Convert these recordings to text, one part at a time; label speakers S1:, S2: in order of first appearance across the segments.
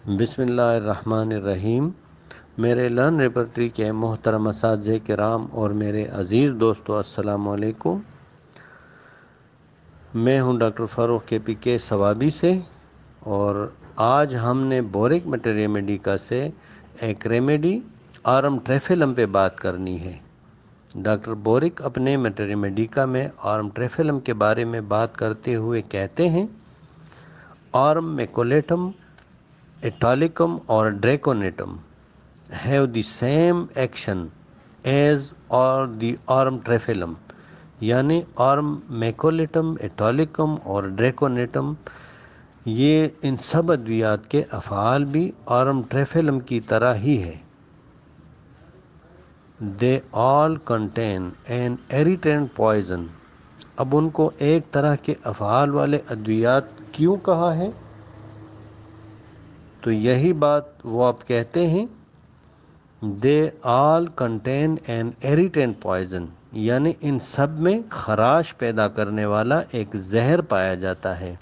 S1: بسم اللہ الرحمن الرحیم۔ میرے لرن ریپرٹری کے محترم اساتذہ کرام اور میرے عزیز دوستو، السلام علیکم۔ میں ہوں ڈاکٹر فاروق کے پی کے ثوابی سے، اور آج ہم نے بورک میٹر ریمیڈیکا سے ایک ریمیڈی آرم ٹریفیلم پہ بات کرنی ہے۔ ڈاکٹر بورک اپنے میٹر ریمیڈیکا میں آرم ٹریفیلم کے بارے میں بات کرتے ہوئے کہتے ہیں، آرم میکولیٹم Italicum or Draconitum have the same action as or the arm traphelum، یعنی آرم میکولیٹم، ایٹالیکم اور ڈریکونیٹم، یہ ان سب ادویات کے افعال بھی آرم ٹریفیلم کی طرح ہی ہے۔ They all contain an irritant poison۔ اب ان کو ایک طرح کے افعال والے ادویات کیوں کہا ہے؟ تو یہی بات وہ آپ کہتے ہیں، دے آل کنٹین این irritant پوائزن، یعنی ان سب میں خراش پیدا کرنے والا ایک زہر پایا جاتا ہے،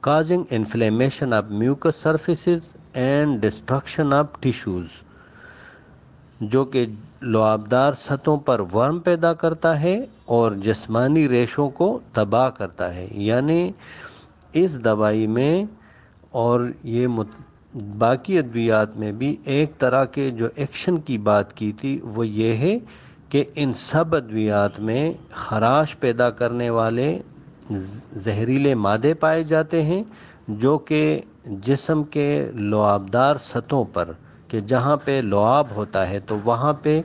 S1: causing inflammation of mucus surfaces and destruction of tissues, جو کہ لعابدار سطحوں پر ورم پیدا کرتا ہے اور جسمانی ریشوں کو تباہ کرتا ہے۔ یعنی اس دوائی میں اور یہ باقی ادویات میں بھی ایک طرح کے جو ایکشن کی بات کی تھی وہ یہ ہے کہ ان سب ادویات میں خراش پیدا کرنے والے زہریلے مادے پائے جاتے ہیں، جو کہ جسم کے لعابدار سطحوں پر، کہ جہاں پہ لعاب ہوتا ہے تو وہاں پہ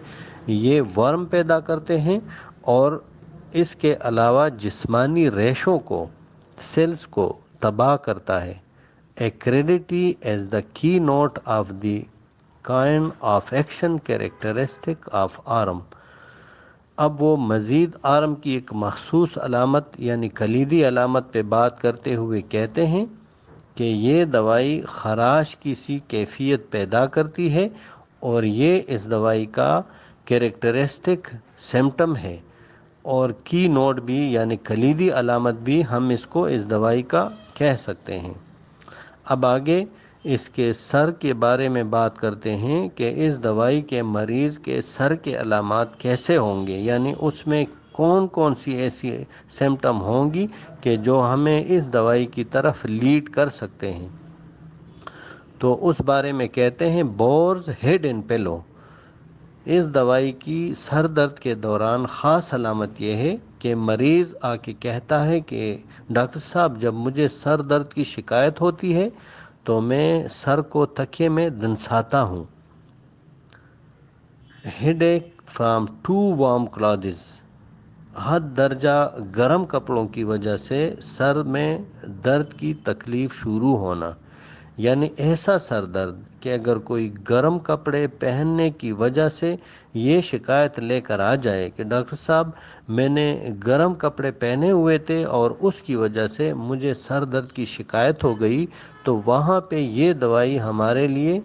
S1: یہ ورم پیدا کرتے ہیں، اور اس کے علاوہ جسمانی ریشوں کو، سیلز کو تباہ کرتا ہے۔ Acridity as the keynote of the kind of action characteristic of ARM۔ اب وہ مزید آرم کی ایک مخصوص علامت یعنی کلیدی علامت پہ بات کرتے ہوئے کہتے ہیں کہ یہ دوائی خراش کی سی کیفیت پیدا کرتی ہے، اور یہ اس دوائی کا کیریکٹرسٹک سمٹم ہے، اور کی نوٹ بھی یعنی کلیدی علامت بھی ہم اس کو اس دوائی کا کہہ سکتے ہیں۔ اب آگے اس کے سر کے بارے میں بات کرتے ہیں کہ اس دوائی کے مریض کے سر کے علامات کیسے ہوں گے، یعنی اس میں کون کون سی ایسی سمٹم ہوں گی کہ جو ہمیں اس دوائی کی طرف لیڈ کر سکتے ہیں۔ تو اس بارے میں کہتے ہیں، بورز ہیڈ ان پیلو۔ اس دوائی کی سر درد کے دوران خاص علامت یہ ہے کہ مریض آ کے کہتا ہے کہ ڈاکٹر صاحب جب مجھے سر درد کی شکایت ہوتی ہے تو میں سر کو تکیے میں دنساتا ہوں۔ ہیڈ ایک فرام ٹو وارم کلاتھز، حد درجہ گرم کپڑوں کی وجہ سے سر میں درد کی تکلیف شروع ہونا، یعنی ایسا سر درد کہ اگر کوئی گرم کپڑے پہننے کی وجہ سے یہ شکایت لے کر آ جائے کہ ڈاکٹر صاحب میں نے گرم کپڑے پہنے ہوئے تھے اور اس کی وجہ سے مجھے سر درد کی شکایت ہو گئی، تو وہاں پہ یہ دوائی ہمارے لیے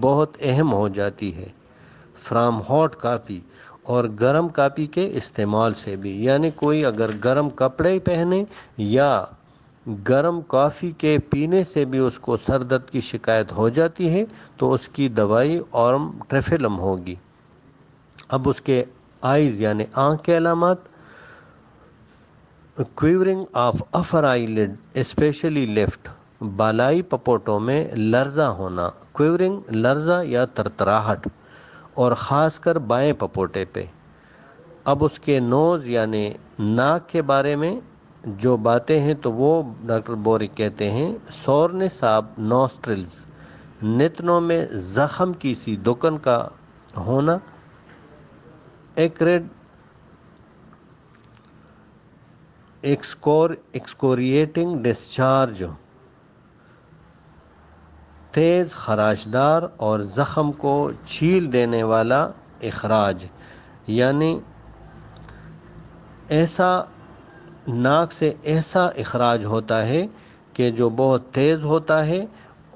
S1: بہت اہم ہو جاتی ہے۔ فرام ہاٹ کافی، اور گرم کافی کے استعمال سے بھی، یعنی کوئی اگر گرم کپڑے پہنے یا گرم کافی کے پینے سے بھی اس کو سر درد کی شکایت ہو جاتی ہے تو اس کی دوائی آرم ٹریفیلم ہوگی۔ اب اس کے آئیز یعنی آنکھ کے علامات، covering of upper eyelid especially left, بالائی پپوٹوں میں لرزہ ہونا، کویورنگ لرزہ یا ترتراہٹ، اور خاص کر بائیں پپوٹے پہ۔ اب اس کے نوز یعنی ناک کے بارے میں جو باتیں ہیں تو وہ ڈاکٹر بورک کہتے ہیں، سورنس آف نوسٹرلز، نتنوں میں زخم کی سی دکن کا ہونا، ایکریڈ ایکسکوریٹنگ ڈسچارج، تیز خراشدار اور زخم کو چھیل دینے والا اخراج، یعنی ایسا ناک سے ایسا اخراج ہوتا ہے کہ جو بہت تیز ہوتا ہے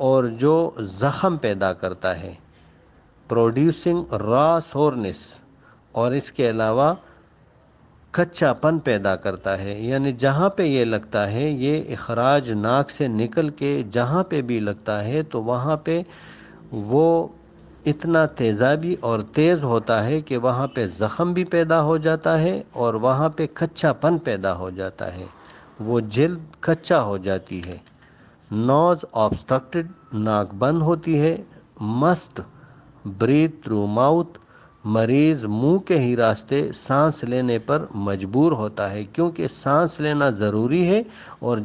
S1: اور جو زخم پیدا کرتا ہے، پروڈیوسنگ را سورنس، اور اس کے علاوہ کچا پن پیدا کرتا ہے، یعنی جہاں پہ یہ لگتا ہے، یہ اخراج ناک سے نکل کے جہاں پہ بھی لگتا ہے تو وہاں پہ وہ اتنا تیزابی اور تیز ہوتا ہے کہ وہاں پہ زخم بھی پیدا ہو جاتا ہے اور وہاں پہ کچا پن پیدا ہو جاتا ہے، وہ جلد کچا ہو جاتی ہے۔ نوز آبسٹرکٹڈ، ناک بند ہوتی ہے۔ مسٹ بریتھ تھرو ماؤتھ، مریض منہ کے ہی راستے سانس لینے پر مجبور ہوتا ہے، کیونکہ سانس لینا ضروری ہے اور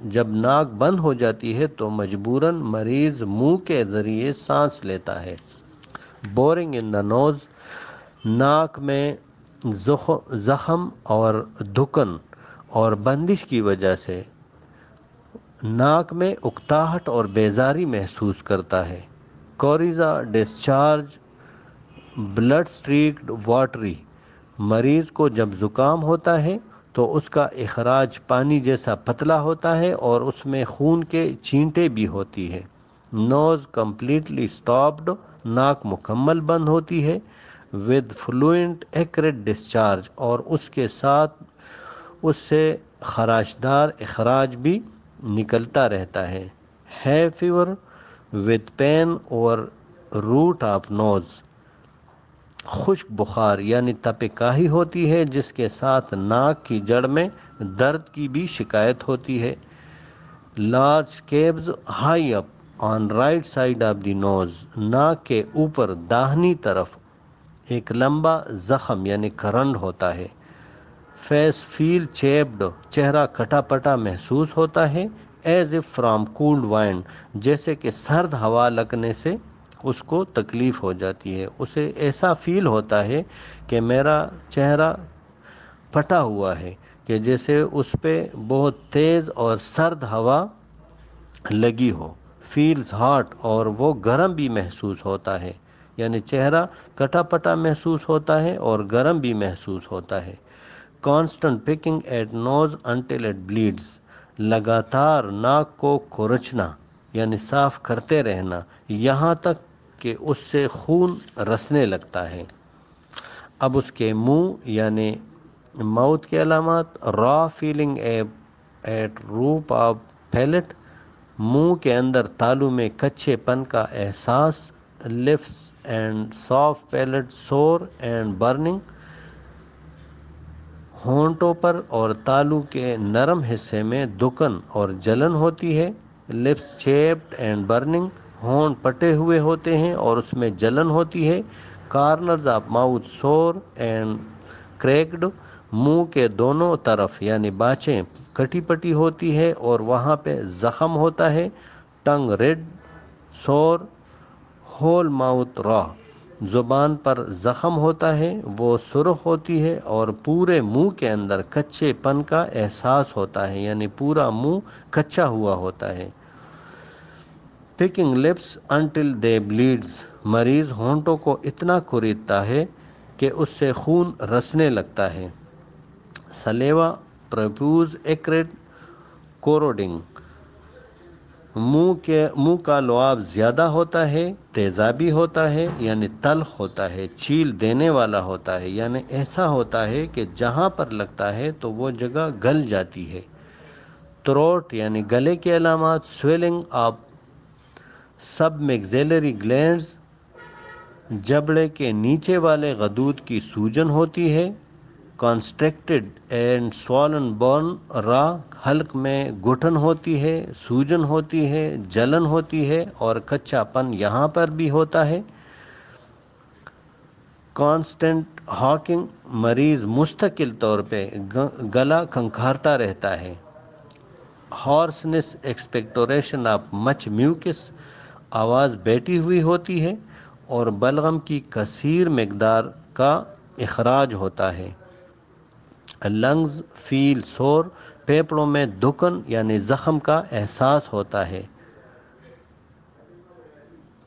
S1: جب ناک بند ہو جاتی ہے تو مجبوراً مریض منہ کے ذریعے سانس لیتا ہے۔ بورنگ ان دا نوز، ناک میں زخم اور دھکن اور بندش کی وجہ سے ناک میں اکتاہٹ اور بیزاری محسوس کرتا ہے۔ کوریزا ڈسچارج، بلڈ سٹریکڈ واٹری، مریض کو جب زکام ہوتا ہے تو اس کا اخراج پانی جیسا پتلا ہوتا ہے اور اس میں خون کے چینٹیں بھی ہوتی ہے۔ نوز کمپلیٹلی سٹاپڈ، ناک مکمل بند ہوتی ہے۔ ود فلوئنٹ ایکریٹ ڈسچارج، اور اس کے ساتھ اس سے خراشدار اخراج بھی نکلتا رہتا ہے۔ ہے فیور ود پین اور روٹ آف نوز، خشک بخار یعنی تپکاہی ہوتی ہے جس کے ساتھ ناک کی جڑ میں درد کی بھی شکایت ہوتی ہے۔ Large scabs high up on right side of the nose, ناک کے اوپر داہنی طرف ایک لمبا زخم یعنی کرنڈ ہوتا ہے۔ فیس فیل چیپڈ، چہرہ کٹا پٹا محسوس ہوتا ہے۔ ایز اف فرام کولڈ وائن، جیسے کہ سرد ہوا لگنے سے اس کو تکلیف ہو جاتی ہے، اسے ایسا فیل ہوتا ہے کہ میرا چہرہ پھٹا ہوا ہے، کہ جیسے اس پہ بہت تیز اور سرد ہوا لگی ہو۔ فیلز ہاٹ، اور وہ گرم بھی محسوس ہوتا ہے، یعنی چہرہ کٹا پٹا محسوس ہوتا ہے اور گرم بھی محسوس ہوتا ہے۔ Constant picking at nose until it bleeds, لگاتار ناک کو کھرچنا یعنی صاف کرتے رہنا یہاں تک کہ اس سے خون رسنے لگتا ہے۔ اب اس کے منہ یعنی ماؤتھ کے علامات۔ را فیلنگ ایٹ روپ آف پیلٹ، منہ کے اندر تالو میں کچے پن کا احساس۔ لپس اینڈ سافٹ پیلٹ سور اینڈ برننگ، ہونٹوں پر اور تالو کے نرم حصے میں دکن اور جلن ہوتی ہے۔ لپس چیپڈ اینڈ برننگ، ہونٹ پٹے ہوئے ہوتے ہیں اور اس میں جلن ہوتی ہے۔ کارنرز آف ماؤتھ سور اینڈ کریکڈ، منہ کے دونوں طرف یعنی باچیں کٹی پٹی ہوتی ہے اور وہاں پہ زخم ہوتا ہے۔ ٹنگ ریڈ سور، ہول ماؤتھ را، زبان پر زخم ہوتا ہے، وہ سرخ ہوتی ہے اور پورے منہ کے اندر کچے پن کا احساس ہوتا ہے، یعنی پورا منہ کچا ہوا ہوتا ہے۔ Picking lips until they blades, مریض ہونٹوں کو اتنا کریدتا ہے کہ اس سے خون رسنے لگتا ہے۔ سلیوا پروفیوز ایکریٹ کوروڈنگ، منہ کا لعاب زیادہ ہوتا ہے، تیزابی ہوتا ہے یعنی تلخ ہوتا ہے، چیل دینے والا ہوتا ہے، یعنی ایسا ہوتا ہے کہ جہاں پر لگتا ہے تو وہ جگہ گل جاتی ہے۔ تھروٹ یعنی گلے کے علامات۔ سویلنگ آف سب میگزیلری گلینڈز، جبڑے کے نیچے والے غدود کی سوجن ہوتی ہے۔ کنسٹرکٹڈ اینڈ سوالن بورن را، حلق میں گھٹن ہوتی ہے، سوجن ہوتی ہے، جلن ہوتی ہے اور کچا پن یہاں پر بھی ہوتا ہے۔ کانسٹنٹ ہاکنگ، مریض مستقل طور پہ گلا کھنکھارتا رہتا ہے۔ ہارسنس ایکسپیکٹوریشن آف مچ میوکس، آواز بیٹھی ہوئی ہوتی ہے اور بلغم کی کثیر مقدار کا اخراج ہوتا ہے۔ لنگز فیل سور، پھیپھڑوں میں دکن یعنی زخم کا احساس ہوتا ہے۔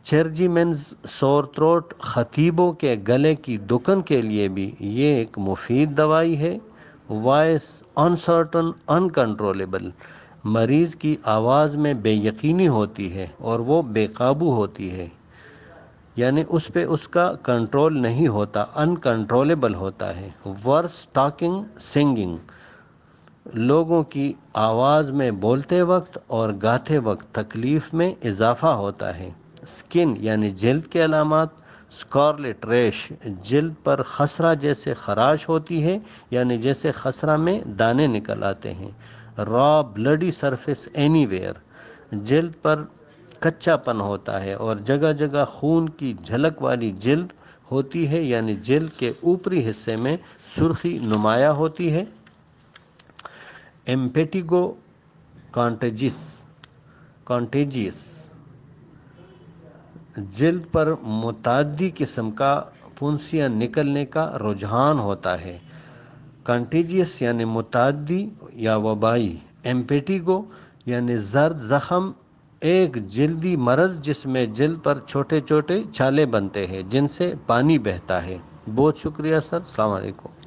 S1: چرجیمنز سور تھروٹ، خطیبوں کے گلے کی دکن کے لیے بھی یہ ایک مفید دوائی ہے۔ وائس انسرٹن انکنٹرولیبل، مریض کی آواز میں بے یقینی ہوتی ہے اور وہ بے قابو ہوتی ہے۔ یعنی اس پہ اس کا کنٹرول نہیں ہوتا، انکنٹرولیبل ہوتا ہے۔ ورس ٹاکنگ سنگنگ، لوگوں کی آواز میں بولتے وقت اور گاتے وقت تکلیف میں اضافہ ہوتا ہے۔ سکن یعنی جلد کے علامات، اسکارلیٹ ریش، جلد پر خسرہ جیسے خراش ہوتی ہے، یعنی جیسے خسرہ میں دانے نکل آتے ہیں۔ را بلڈی سرفیس اینی ویئر، جلد پر کچا پن ہوتا ہے اور جگہ جگہ خون کی جھلک والی جلد ہوتی ہے، یعنی جلد کے اوپری حصے میں سرخی نمایاں ہوتی ہے۔ ایمپیٹیگو کانٹیجیس، جلد پر متعدی قسم کا پھنسیاں نکلنے کا رجحان ہوتا ہے۔ کانٹیجیس یعنی متعدی یا وبائی، ایمپیٹیگو یعنی زرد زخم، ایک جلدی مرض جس میں جلد پر چھوٹے چھوٹے چھالے بنتے ہیں جن سے پانی بہتا ہے۔ بہت شکریہ سر، السلام علیکم۔